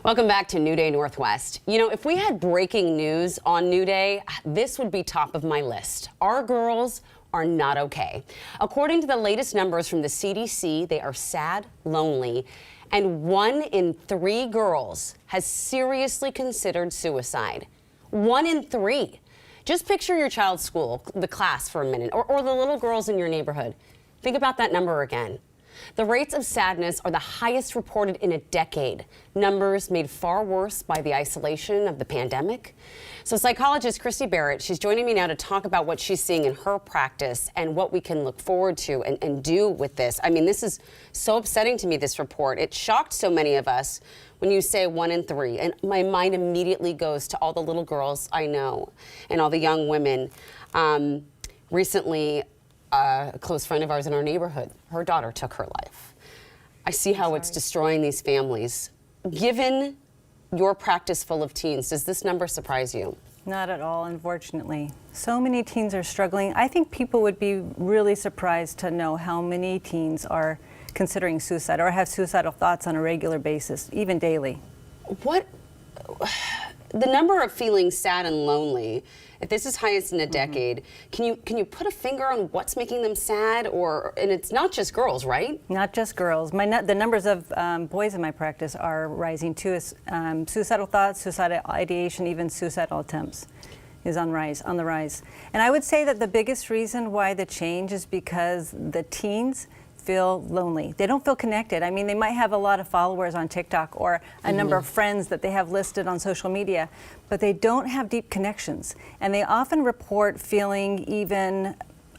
Welcome back to New Day Northwest. You know, if we had breaking news on New Day, this would be top of my list. Our girls are not okay. According to the latest numbers from the CDC, they are sad, lonely, and 1 in 3 girls has seriously considered suicide. 1 in 3. Just picture your child's school, the class for a minute, or the little girls in your neighborhood. Think about that number again. The rates of sadness are the highest reported in a decade. Numbers made far worse by the isolation of the pandemic. So psychologist Kristy Berrett, she's joining me now to talk about what she's seeing in her practice and what we can look forward to and do with this. I mean, this is so upsetting to me, this report. It shocked so many of us when you say 1 in 3. And my mind immediately goes to all the little girls I know and all the young women. Recently, a close friend of ours in our neighborhood, her daughter took her life. I see how it's destroying these families. Given your practice full of teens, does this number surprise you? Not at all, unfortunately. So many teens are struggling. I think people would be really surprised to know how many teens are considering suicide or have suicidal thoughts on a regular basis, even daily. The number of feeling sad and lonely, if this is highest in a decade, can you put a finger on what's making them sad? And it's not just girls, right? Not just girls. The numbers of boys in my practice are rising too. Suicidal thoughts, suicidal ideation, even suicidal attempts is on the rise. And I would say that the biggest reason why the change is because the teens feel lonely. They don't feel connected. I mean, they might have a lot of followers on TikTok or a number of friends that they have listed on social media, but they don't have deep connections. And they often report feeling even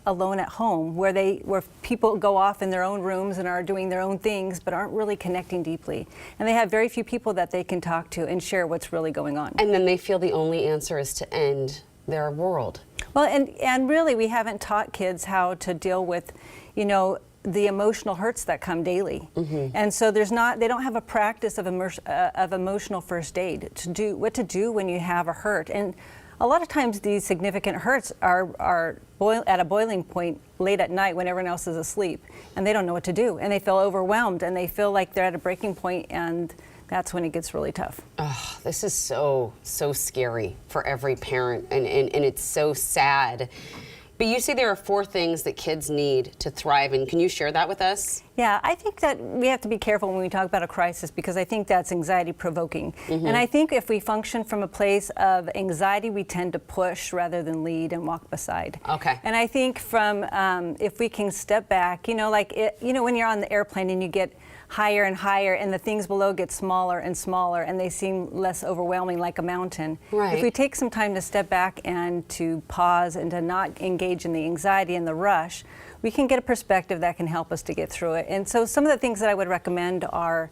alone at home, where people go off in their own rooms and are doing their own things, but aren't really connecting deeply. And they have very few people that they can talk to and share what's really going on. And then they feel the only answer is to end their world. Well, and really, we haven't taught kids how to deal with, the emotional hurts that come daily. And so they don't have a practice of emotional first aid what to do when you have a hurt. And a lot of times these significant hurts are at a boiling point late at night when everyone else is asleep, and they don't know what to do, and they feel overwhelmed, and they feel like they're at a breaking point, and that's when it gets really tough. Oh, this is so scary for every parent, and it's so sad. But you say there are 4 things that kids need to thrive, and can you share that with us? Yeah, I think that we have to be careful when we talk about a crisis, because I think that's anxiety provoking. And I think if we function from a place of anxiety, we tend to push rather than lead and walk beside. Okay. And I think if we can step back, when you're on the airplane and you get higher and higher and the things below get smaller and smaller and they seem less overwhelming, like a mountain. Right. If we take some time to step back and to pause and to not engage in the anxiety and the rush, we can get a perspective that can help us to get through it. And so some of the things that I would recommend are,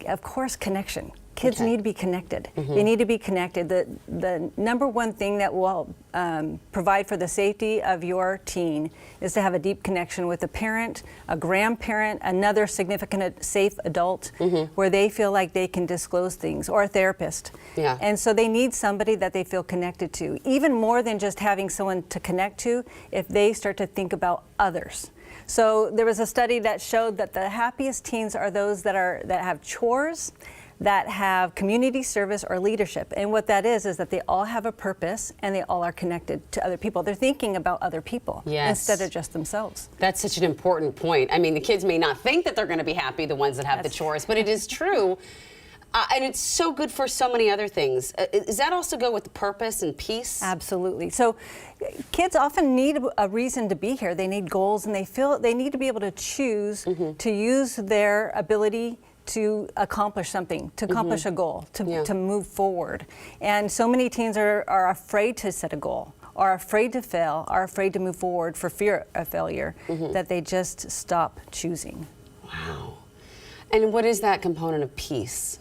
of course, connection. Kids need to be connected. They need to be connected. The number one thing that will provide for the safety of your teen is to have a deep connection with a parent, a grandparent, another significant safe adult where they feel like they can disclose things, or a therapist. Yeah. And so they need somebody that they feel connected to, even more than just having someone to connect to, if they start to think about others. So there was a study that showed that the happiest teens are those that have chores, that have community service or leadership. And what that is that they all have a purpose and they all are connected to other people. They're thinking about other people instead of just themselves. That's such an important point. I mean, the kids may not think that they're going to be happy, the ones that have the chores, but it is true. And it's so good for so many other things. Does that also go with purpose and peace? Absolutely. So kids often need a reason to be here. They need goals, and they feel they need to be able to choose to use their ability to accomplish something, to accomplish a goal, to move forward. And so many teens are afraid to set a goal, are afraid to fail, are afraid to move forward for fear of failure, that they just stop choosing. Wow. And what is that component of peace?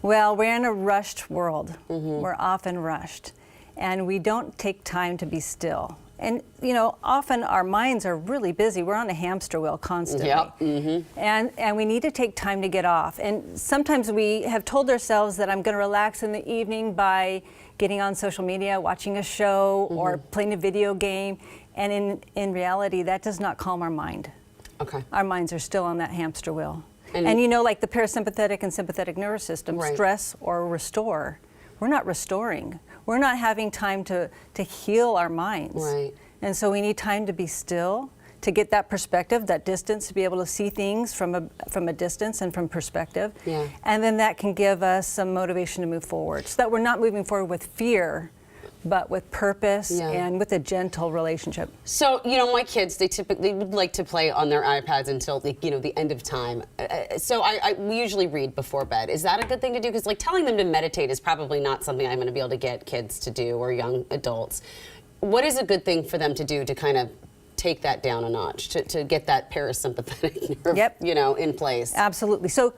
Well, we're in a rushed world. We're often rushed, and we don't take time to be still. And, often our minds are really busy. We're on a hamster wheel constantly. Yep. And we need to take time to get off. And sometimes we have told ourselves that I'm going to relax in the evening by getting on social media, watching a show, or playing a video game. And in reality, that does not calm our mind. Okay. Our minds are still on that hamster wheel. And you know, like the parasympathetic and sympathetic nervous system, Right. stress or restore, we're not restoring. We're not having time to heal our minds. Right. And so we need time to be still, to get that perspective, that distance, to be able to see things from a distance and from perspective. Yeah. And then that can give us some motivation to move forward, so that we're not moving forward with fear, but with purpose Yeah. and with a gentle relationship. So, you know, my kids, they typically would like to play on their iPads until the, you know, the end of time. So we usually read before bed. Is that a good thing to do? Because like telling them to meditate is probably not something I'm going to be able to get kids to do, or young adults. What is a good thing for them to do to kind of take that down a notch, to get that parasympathetic nerve, Yep. you know, in place? Absolutely. So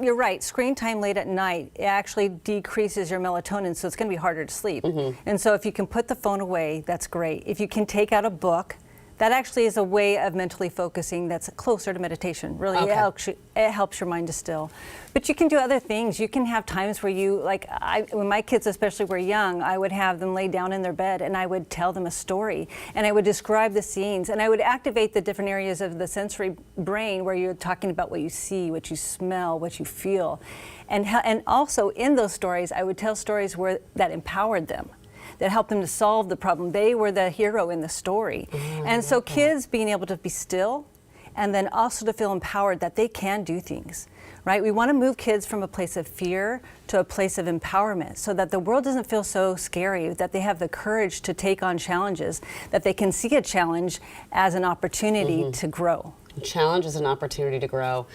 you're right. Screen time late at night, it actually decreases your melatonin, so it's going to be harder to sleep. And so if you can put the phone away, that's great. If you can take out a book, that actually is a way of mentally focusing that's closer to meditation. Really, Okay. it helps your mind to still. But you can do other things. You can have times where you, like, when my kids especially were young, I would have them lay down in their bed and I would tell them a story and I would describe the scenes and I would activate the different areas of the sensory brain where you're talking about what you see, what you smell, what you feel. And also in those stories, I would tell stories that empowered them, that helped them to solve the problem. They were the hero in the story. And so kids being able to be still and then also to feel empowered that they can do things, right? We want to move kids from a place of fear to a place of empowerment so that the world doesn't feel so scary, that they have the courage to take on challenges, that they can see a challenge as an opportunity to grow. Challenge is an opportunity to grow.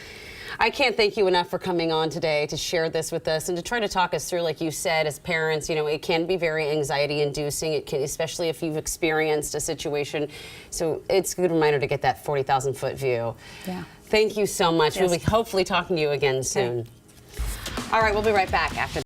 I can't thank you enough for coming on today to share this with us and to try to talk us through, like you said, as parents, you know, it can be very anxiety inducing, it can, especially if you've experienced a situation. So it's a good reminder to get that 40,000 foot view. Yeah. Thank you so much. Yes. We'll be hopefully talking to you again soon. All right, we'll be right back after